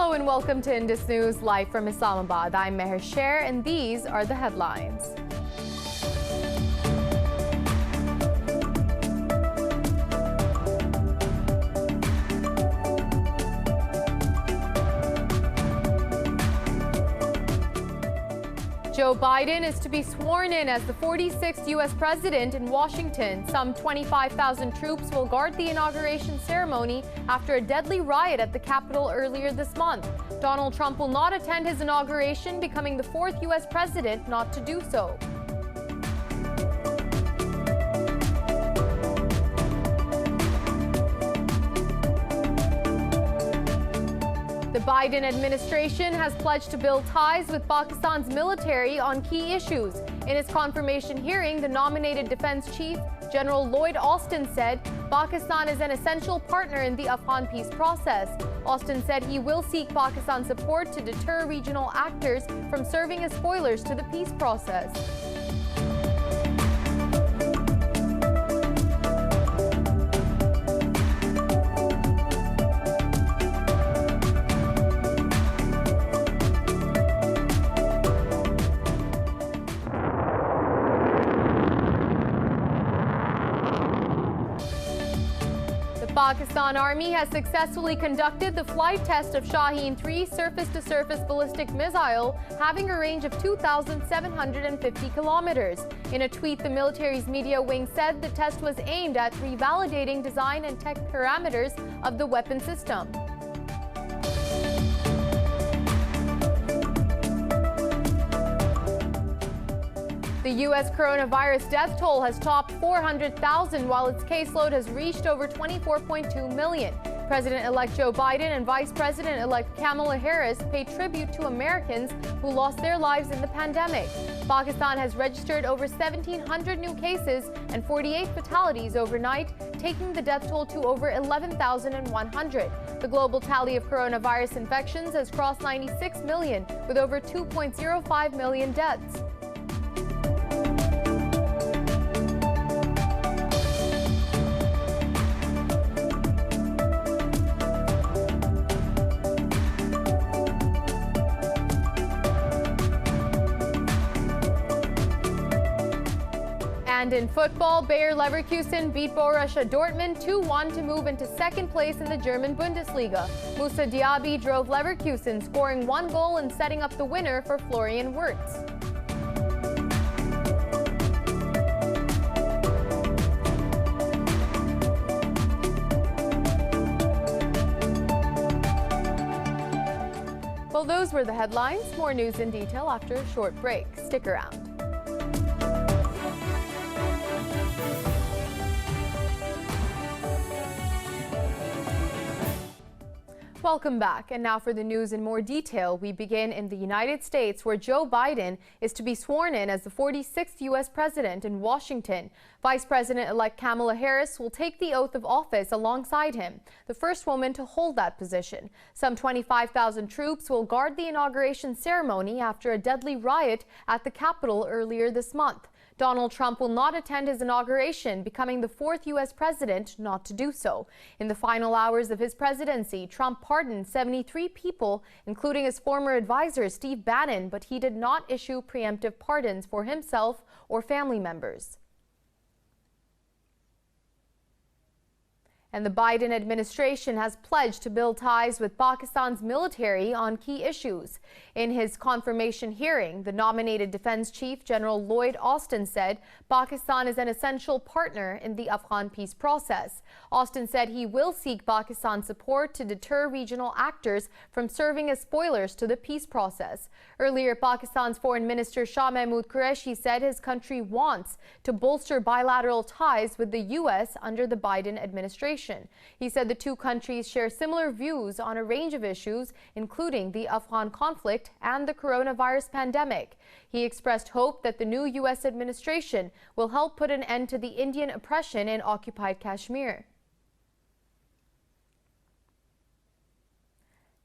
Hello and welcome to Indus News live from Islamabad. I'm Meher Sher and these are the headlines. Joe Biden is to be sworn in as the 46th U.S. president in Washington. Some 25,000 troops will guard the inauguration ceremony after a deadly riot at the Capitol earlier this month. Donald Trump will not attend his inauguration, becoming the fourth U.S. president not to do so. The Biden administration has pledged to build ties with Pakistan's military on key issues. In his confirmation hearing, the nominated defense chief, General Lloyd Austin, said Pakistan is an essential partner in the Afghan peace process. Austin said he will seek Pakistan's support to deter regional actors from serving as spoilers to the peace process. The Pakistan Army has successfully conducted the flight test of Shaheen-3 surface-to-surface ballistic missile, having a range of 2,750 kilometers. In a tweet, the military's media wing said the test was aimed at revalidating design and tech parameters of the weapon system. The U.S. coronavirus death toll has topped 400,000, while its caseload has reached over 24.2 million. President-elect Joe Biden and Vice President-elect Kamala Harris paid tribute to Americans who lost their lives in the pandemic. Pakistan has registered over 1,700 new cases and 48 fatalities overnight, taking the death toll to over 11,100. The global tally of coronavirus infections has crossed 96 million, with over 2.05 million deaths. And in football, Bayer Leverkusen beat Borussia Dortmund 2-1 to move into second place in the German Bundesliga. Moussa Diaby drove Leverkusen, scoring one goal and setting up the winner for Florian Wirtz. Well, those were the headlines. More news in detail after a short break. Stick around. Welcome back. And now for the news in more detail. We begin in the United States, where Joe Biden is to be sworn in as the 46th U.S. president in Washington. Vice President-elect Kamala Harris will take the oath of office alongside him, the first woman to hold that position. Some 25,000 troops will guard the inauguration ceremony after a deadly riot at the Capitol earlier this month. Donald Trump will not attend his inauguration, becoming the fourth U.S. president not to do so. In the final hours of his presidency, Trump pardoned 73 people, including his former advisor, Steve Bannon, but he did not issue preemptive pardons for himself or family members. And the Biden administration has pledged to build ties with Pakistan's military on key issues. In his confirmation hearing, the nominated defense chief, General Lloyd Austin, said Pakistan is an essential partner in the Afghan peace process. Austin said he will seek Pakistan's support to deter regional actors from serving as spoilers to the peace process. Earlier, Pakistan's Foreign Minister Shah Mahmood Qureshi said his country wants to bolster bilateral ties with the U.S. under the Biden administration. He said the two countries share similar views on a range of issues, including the Afghan conflict and the coronavirus pandemic. He expressed hope that the new U.S. administration will help put an end to the Indian oppression in occupied Kashmir.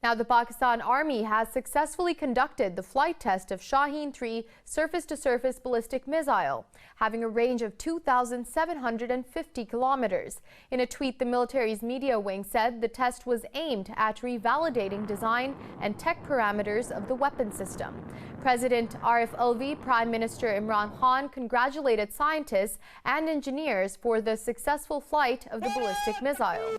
Now, the Pakistan Army has successfully conducted the flight test of Shaheen-3 surface-to-surface ballistic missile, having a range of 2,750 kilometers. In a tweet, the military's media wing said the test was aimed at revalidating design and tech parameters of the weapon system. President Arif Alvi, Prime Minister Imran Khan congratulated scientists and engineers for the successful flight of the ballistic missile.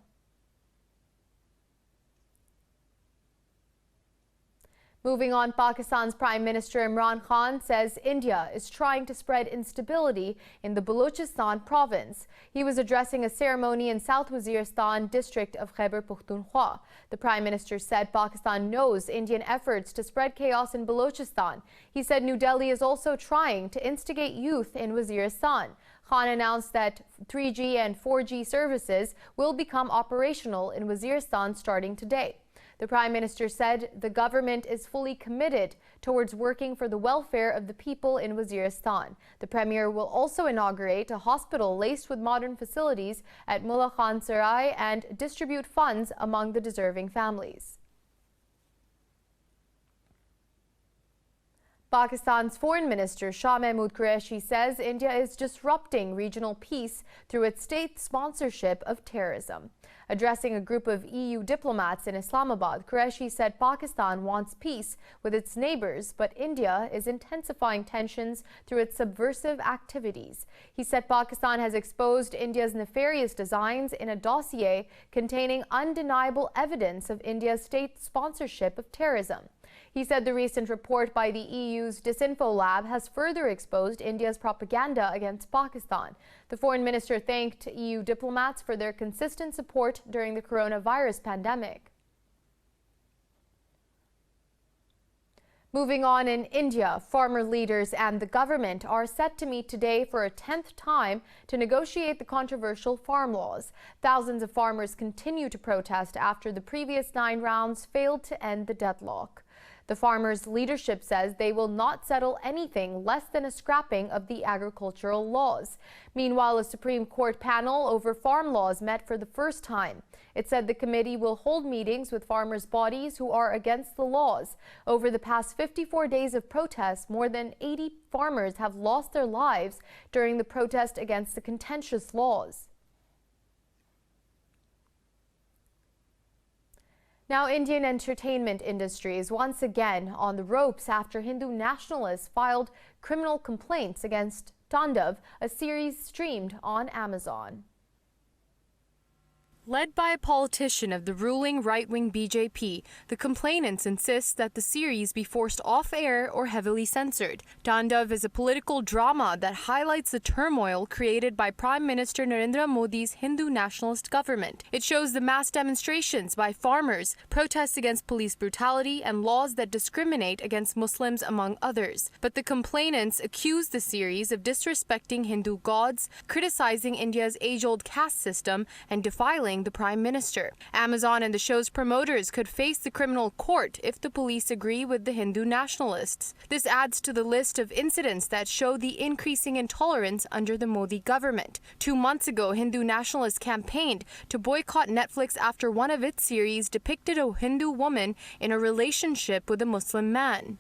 Moving on, Pakistan's Prime Minister Imran Khan says India is trying to spread instability in the Balochistan province. He was addressing a ceremony in South Waziristan district of Khyber Pakhtunkhwa. The Prime Minister said Pakistan knows Indian efforts to spread chaos in Balochistan. He said New Delhi is also trying to instigate youth in Waziristan. Khan announced that 3G and 4G services will become operational in Waziristan starting today. The Prime Minister said the government is fully committed towards working for the welfare of the people in Waziristan. The Premier will also inaugurate a hospital laced with modern facilities at Mullah Khan Sarai and distribute funds among the deserving families. Pakistan's Foreign Minister Shah Mahmood Qureshi says India is disrupting regional peace through its state sponsorship of terrorism. Addressing a group of EU diplomats in Islamabad, Qureshi said Pakistan wants peace with its neighbors, but India is intensifying tensions through its subversive activities. He said Pakistan has exposed India's nefarious designs in a dossier containing undeniable evidence of India's state sponsorship of terrorism. He said the recent report by the EU's Disinfo Lab has further exposed India's propaganda against Pakistan. The foreign minister thanked EU diplomats for their consistent support during the coronavirus pandemic. Moving on, in India, farmer leaders and the government are set to meet today for a 10th time to negotiate the controversial farm laws. Thousands of farmers continue to protest after the previous 9 rounds failed to end the deadlock. The farmers' leadership says they will not settle anything less than a scrapping of the agricultural laws. Meanwhile, a Supreme Court panel over farm laws met for the first time. It said the committee will hold meetings with farmers' bodies who are against the laws. Over the past 54 days of protests, more than 80 farmers have lost their lives during the protest against the contentious laws. Now, Indian entertainment industry is once again on the ropes after Hindu nationalists filed criminal complaints against Tandav, a series streamed on Amazon. Led by a politician of the ruling right-wing BJP, the complainants insist that the series be forced off-air or heavily censored. Tandav is a political drama that highlights the turmoil created by Prime Minister Narendra Modi's Hindu nationalist government. It shows the mass demonstrations by farmers, protests against police brutality, and laws that discriminate against Muslims, among others. But the complainants accuse the series of disrespecting Hindu gods, criticizing India's age-old caste system, and defiling the Prime Minister. Amazon and the show's promoters could face the criminal court if the police agree with the Hindu nationalists. This adds to the list of incidents that show the increasing intolerance under the Modi government. 2 months ago, Hindu nationalists campaigned to boycott Netflix after one of its series depicted a Hindu woman in a relationship with a Muslim man.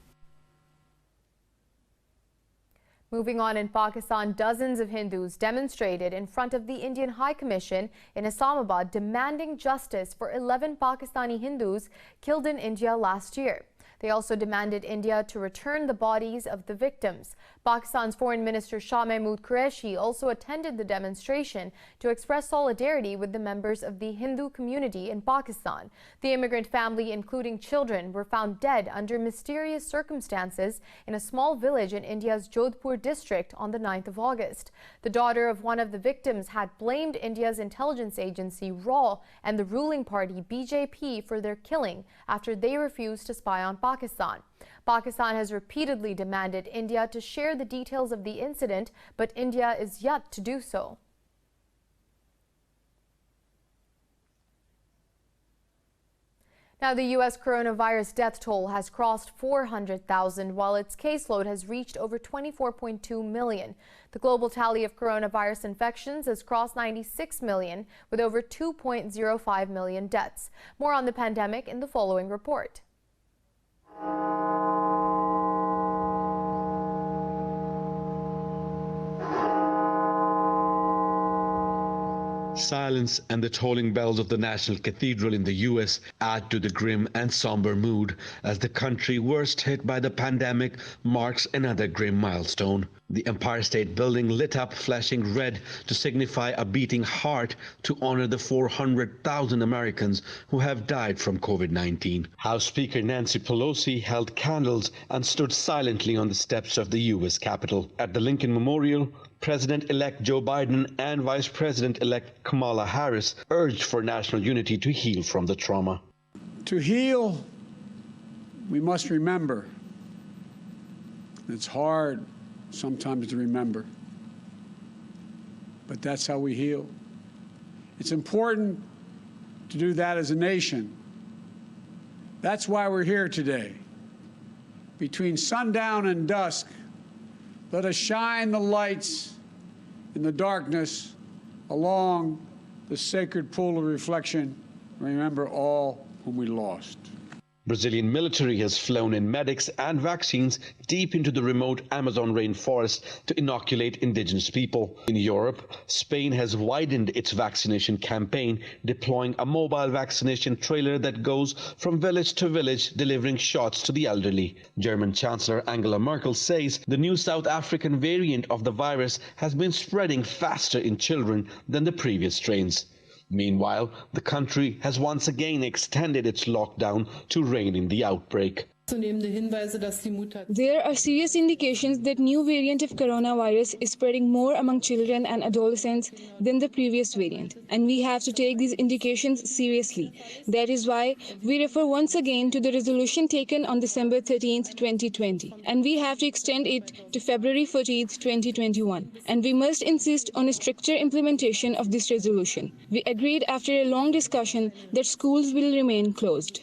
Moving on, in Pakistan, dozens of Hindus demonstrated in front of the Indian High Commission in Islamabad demanding justice for 11 Pakistani Hindus killed in India last year. They also demanded India to return the bodies of the victims. Pakistan's Foreign Minister Shah Mahmood Qureshi also attended the demonstration to express solidarity with the members of the Hindu community in Pakistan. The immigrant family, including children, were found dead under mysterious circumstances in a small village in India's Jodhpur district on the 9th of August. The daughter of one of the victims had blamed India's intelligence agency RAW and the ruling party BJP for their killing after they refused to spy on Pakistan. Pakistan has repeatedly demanded India to share the details of the incident, but India is yet to do so. Now, the U.S. coronavirus death toll has crossed 400,000, while its caseload has reached over 24.2 million. The global tally of coronavirus infections has crossed 96 million, with over 2.05 million deaths. More on the pandemic in the following report. Silence and the tolling bells of the National Cathedral in the U.S. add to the grim and somber mood as the country worst hit by the pandemic marks another grim milestone. The Empire State Building lit up, flashing red to signify a beating heart to honor the 400,000 Americans who have died from COVID-19. House Speaker Nancy Pelosi held candles and stood silently on the steps of the U.S. Capitol. At the Lincoln Memorial, President-elect Joe Biden and Vice President-elect Kamala Harris urged for national unity to heal from the trauma. To heal, we must remember. It's hard sometimes to remember, but that's how we heal. It's important to do that as a nation. That's why we're here today. Between sundown and dusk, let us shine the lights in the darkness along the sacred pool of reflection. Remember all whom we lost. Brazilian military has flown in medics and vaccines deep into the remote Amazon rainforest to inoculate indigenous people. In Europe, Spain has widened its vaccination campaign, deploying a mobile vaccination trailer that goes from village to village, delivering shots to the elderly. German Chancellor Angela Merkel says the new South African variant of the virus has been spreading faster in children than the previous strains. Meanwhile, the country has once again extended its lockdown to rein in the outbreak. There are serious indications that new variant of coronavirus is spreading more among children and adolescents than the previous variant, and we have to take these indications seriously. That is why we refer once again to the resolution taken on December 13th, 2020, and we have to extend it to February 14th, 2021, and we must insist on a stricter implementation of this resolution. We agreed after a long discussion that schools will remain closed.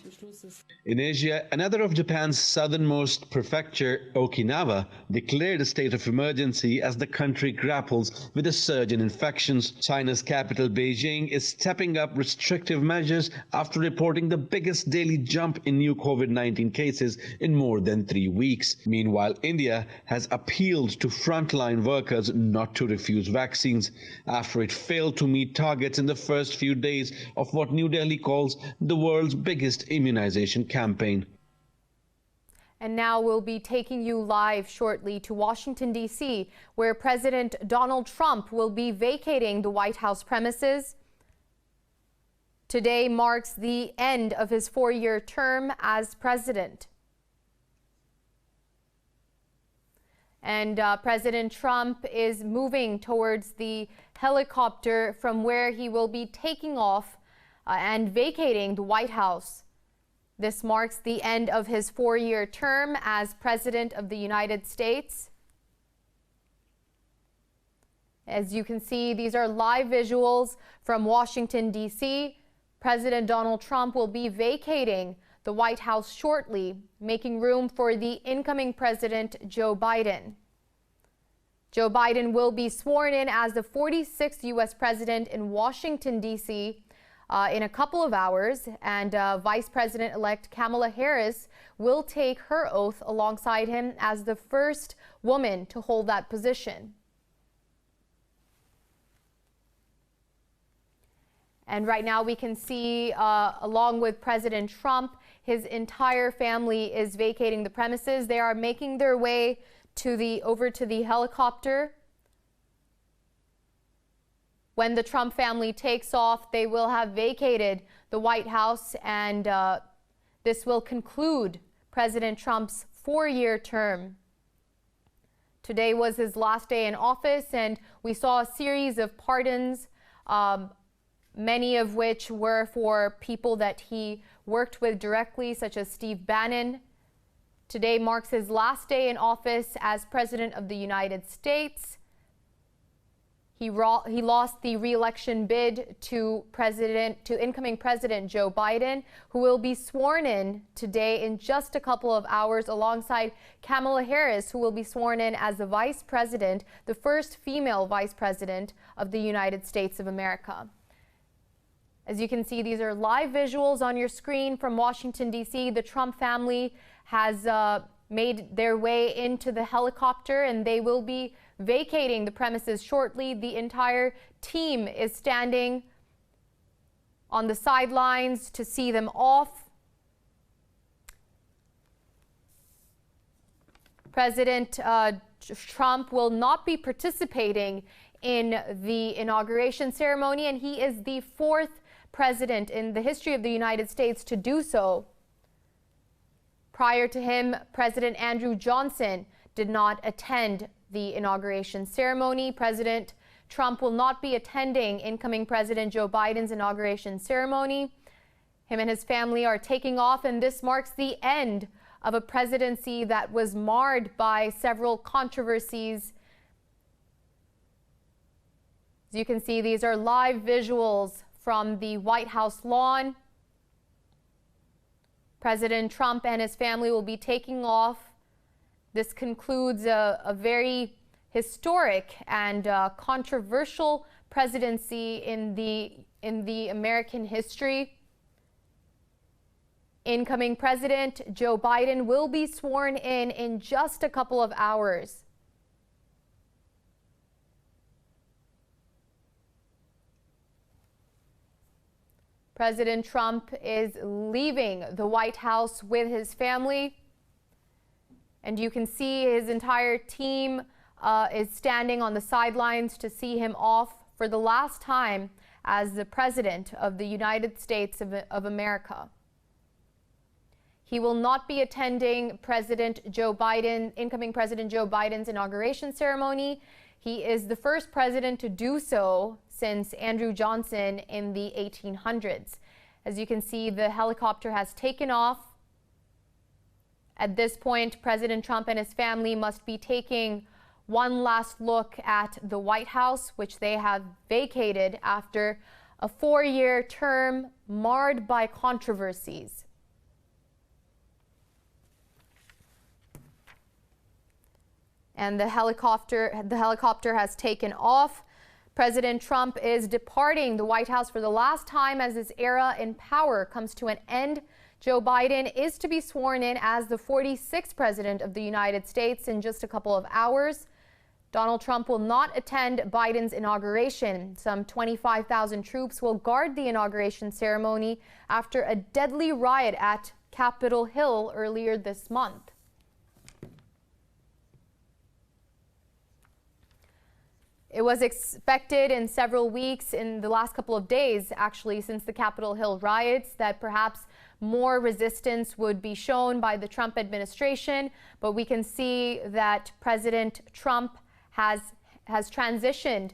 In Asia, another of Japan's southernmost prefecture, Okinawa, declared a state of emergency as the country grapples with a surge in infections. China's capital, Beijing, is stepping up restrictive measures after reporting the biggest daily jump in new COVID-19 cases in more than 3 weeks. Meanwhile, India has appealed to frontline workers not to refuse vaccines after it failed to meet targets in the first few days of what New Delhi calls the world's biggest immunization campaign. And now we'll be taking you live shortly to Washington, D.C., where President Donald Trump will be vacating the White House premises. Today marks the end of his 4-year term as president. And President Trump is moving towards the helicopter from where he will be taking off and vacating the White House. This marks the end of his 4-year term as President of the United States. As you can see, these are live visuals from Washington, D.C. President Donald Trump will be vacating the White House shortly, making room for the incoming President, Joe Biden. Joe Biden will be sworn in as the 46th U.S. President in Washington, D.C. In a couple of hours, and Vice President-elect Kamala Harris will take her oath alongside him as the first woman to hold that position. And right now we can see, along with President Trump, his entire family is vacating the premises. They are making their way over to the helicopter. When the Trump family takes off, they will have vacated the White House, and this will conclude President Trump's 4-year term. Today was his last day in office, and we saw a series of pardons, many of which were for people that he worked with directly, such as Steve Bannon. Today marks his last day in office as President of the United States. He lost the re-election bid to incoming President Joe Biden, who will be sworn in today in just a couple of hours, alongside Kamala Harris, who will be sworn in as the vice president, the first female vice president of the United States of America. As you can see, these are live visuals on your screen from Washington, D.C. The Trump family has made their way into the helicopter, and they will be vacating the premises shortly. The entire team is standing on the sidelines to see them off. President Trump will not be participating in the inauguration ceremony, and he is the fourth president in the history of the United States to do so. Prior to him, President Andrew Johnson did not attend the inauguration ceremony. President Trump will not be attending incoming President Joe Biden's inauguration ceremony. Him and his family are taking off, and this marks the end of a presidency that was marred by several controversies. As you can see, these are live visuals from the White House lawn. President Trump and his family will be taking off. This concludes a very historic and controversial presidency in the American history. Incoming President Joe Biden will be sworn in just a couple of hours. President Trump is leaving the White House with his family, and you can see his entire team is standing on the sidelines to see him off for the last time as the President of the United States of America. He will not be attending incoming President Joe Biden's inauguration ceremony. He is the first president to do so since Andrew Johnson in the 1800s. As you can see, the helicopter has taken off. At this point, President Trump and his family must be taking one last look at the White House, which they have vacated after a 4-year term marred by controversies. And the helicopter has taken off. President Trump is departing the White House for the last time as his era in power comes to an end. Joe Biden is to be sworn in as the 46th president of the United States in just a couple of hours. Donald Trump will not attend Biden's inauguration. Some 25,000 troops will guard the inauguration ceremony after a deadly riot at Capitol Hill earlier this month. It was expected in several weeks, in the last couple of days, actually, since the Capitol Hill riots, that perhaps more resistance would be shown by the Trump administration. But we can see that President Trump has transitioned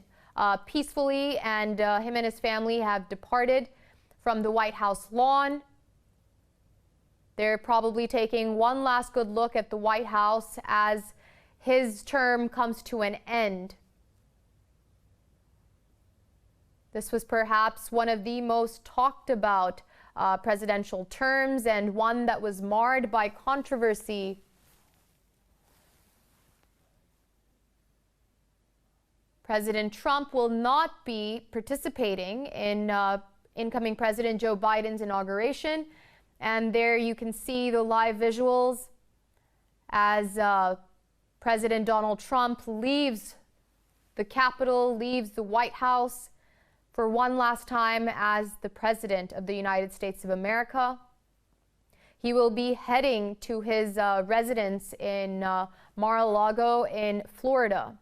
peacefully, and him and his family have departed from the White House lawn. They're probably taking one last good look at the White House as his term comes to an end. This was perhaps one of the most talked about presidential terms, and one that was marred by controversy. President Trump will not be participating in incoming President Joe Biden's inauguration. And there you can see the live visuals as President Donald Trump leaves the Capitol, leaves the White House for one last time as the President of the United States of America. He will be heading to his residence in Mar-a-Lago in Florida.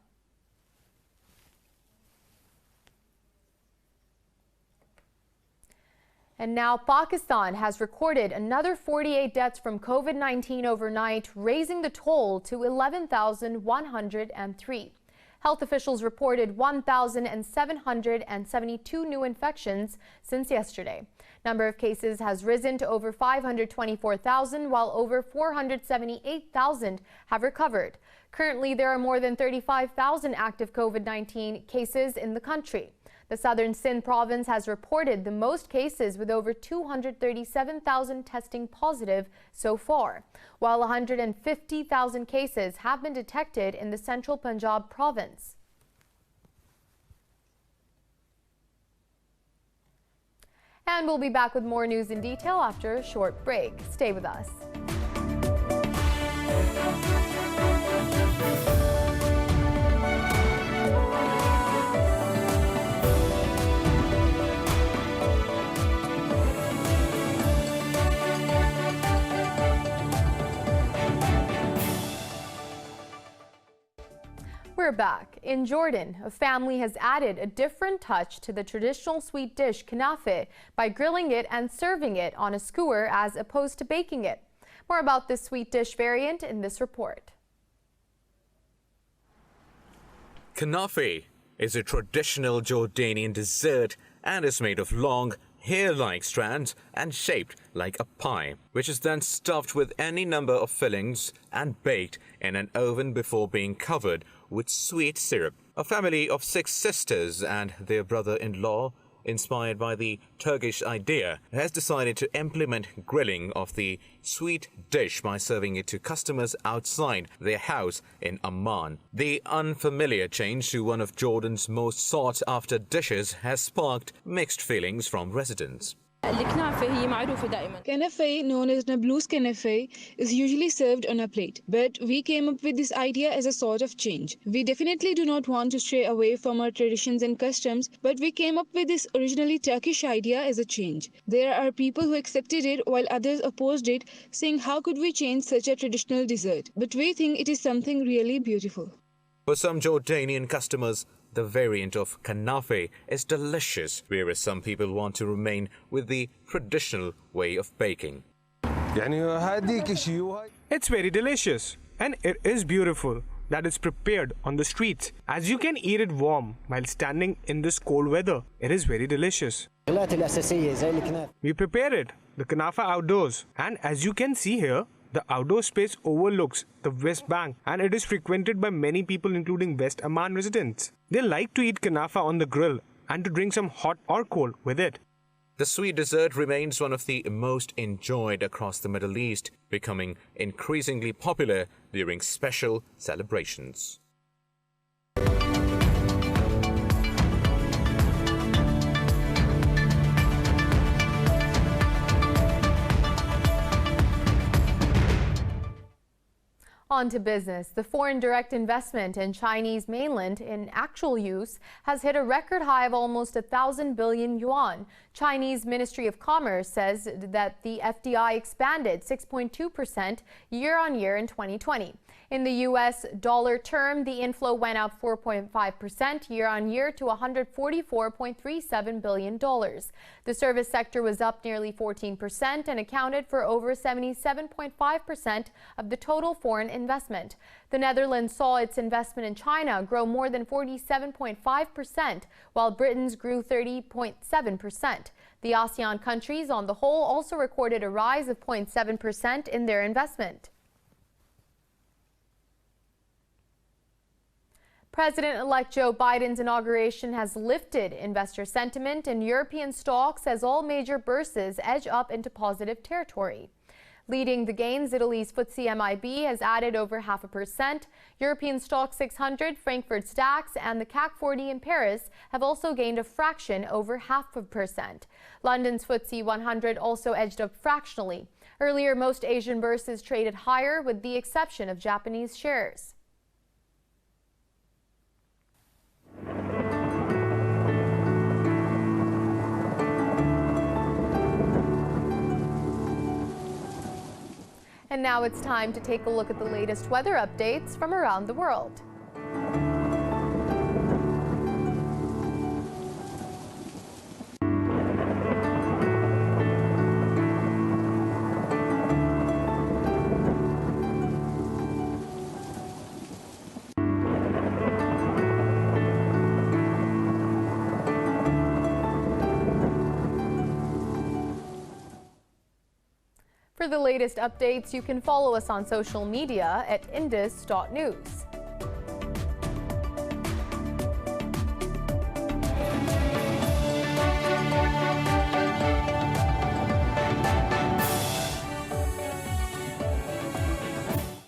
And now Pakistan has recorded another 48 deaths from COVID-19 overnight, raising the toll to 11,103. Health officials reported 1,772 new infections since yesterday. Number of cases has risen to over 524,000, while over 478,000 have recovered. Currently, there are more than 35,000 active COVID-19 cases in the country. The southern Sindh province has reported the most cases with over 237,000 testing positive so far, while 150,000 cases have been detected in the central Punjab province. And we'll be back with more news in detail after a short break. Stay with us. We're back. In Jordan, a family has added a different touch to the traditional sweet dish kanafe by grilling it and serving it on a skewer as opposed to baking it. More about this sweet dish variant in this report. Kanafe is a traditional Jordanian dessert and is made of long, hair-like strands and shaped like a pie, which is then stuffed with any number of fillings and baked in an oven before being covered with sweet syrup. A family of 6 sisters and their brother-in-law, inspired by the Turkish idea, has decided to implement grilling of the sweet dish by serving it to customers outside their house in Amman. The unfamiliar change to one of Jordan's most sought-after dishes has sparked mixed feelings from residents. Kanafe, known as Nablus kanafe, is usually served on a plate, but we came up with this idea as a sort of change. We definitely do not want to stray away from our traditions and customs, but we came up with this originally Turkish idea as a change. There are people who accepted it while others opposed it, saying how could we change such a traditional dessert? But we think it is something really beautiful. For some Jordanian customers, the variant of kanafe is delicious, whereas some people want to remain with the traditional way of baking. It's very delicious and it is beautiful that it's prepared on the streets, as you can eat it warm while standing in this cold weather. It is very delicious. We prepare it, the kanafa, outdoors, and as you can see here, the outdoor space overlooks the West Bank and it is frequented by many people, including West Amman residents. They like to eat kanafa on the grill and to drink some hot or cold with it. The sweet dessert remains one of the most enjoyed across the Middle East, becoming increasingly popular during special celebrations. On to business. The foreign direct investment in Chinese mainland in actual use has hit a record high of almost 1,000 billion yuan. Chinese Ministry of Commerce says that the FDI expanded 6.2% year-on-year in 2020. In the U.S. dollar term, the inflow went up 4.5% year-on-year to $144.37 billion. The service sector was up nearly 14% and accounted for over 77.5% of the total foreign investment. The Netherlands saw its investment in China grow more than 47.5%, while Britain's grew 30.7%. The ASEAN countries on the whole also recorded a rise of 0.7% in their investment. President-elect Joe Biden's inauguration has lifted investor sentiment in European stocks as all major bourses edge up into positive territory. Leading the gains, Italy's FTSE MIB has added over 0.5%. European Stock 600, Frankfurt DAX, and the CAC 40 in Paris have also gained a fraction over 0.5%. London's FTSE 100 also edged up fractionally. Earlier, most Asian bourses traded higher, with the exception of Japanese shares. And now it's time to take a look at the latest weather updates from around the world. For the latest updates, you can follow us on social media at indus.news.